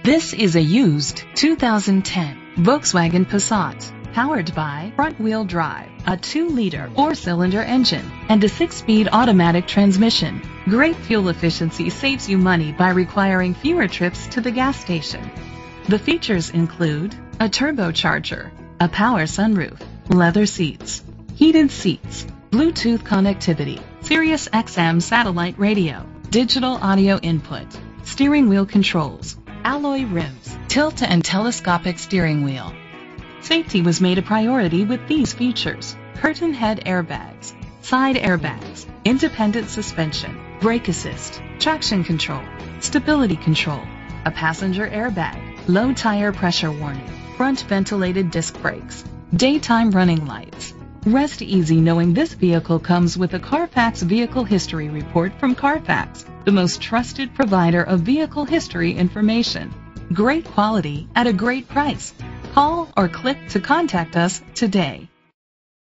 This is a used 2010 Volkswagen Passat, powered by front-wheel drive, a 2-liter 4-cylinder engine, and a 6-speed automatic transmission. Great fuel efficiency saves you money by requiring fewer trips to the gas station. The features include a turbocharger, a power sunroof, leather seats, heated seats, Bluetooth connectivity, Sirius XM satellite radio, digital audio input, steering wheel controls, alloy rims, tilt and telescopic steering wheel. Safety was made a priority with these features: curtain head airbags, side airbags, independent suspension, brake assist, traction control, stability control, a passenger airbag, low tire pressure warning, front ventilated disc brakes, daytime running lights. Rest easy knowing this vehicle comes with a Carfax Vehicle History Report from Carfax, the most trusted provider of vehicle history information. Great quality at a great price. Call or click to contact us today.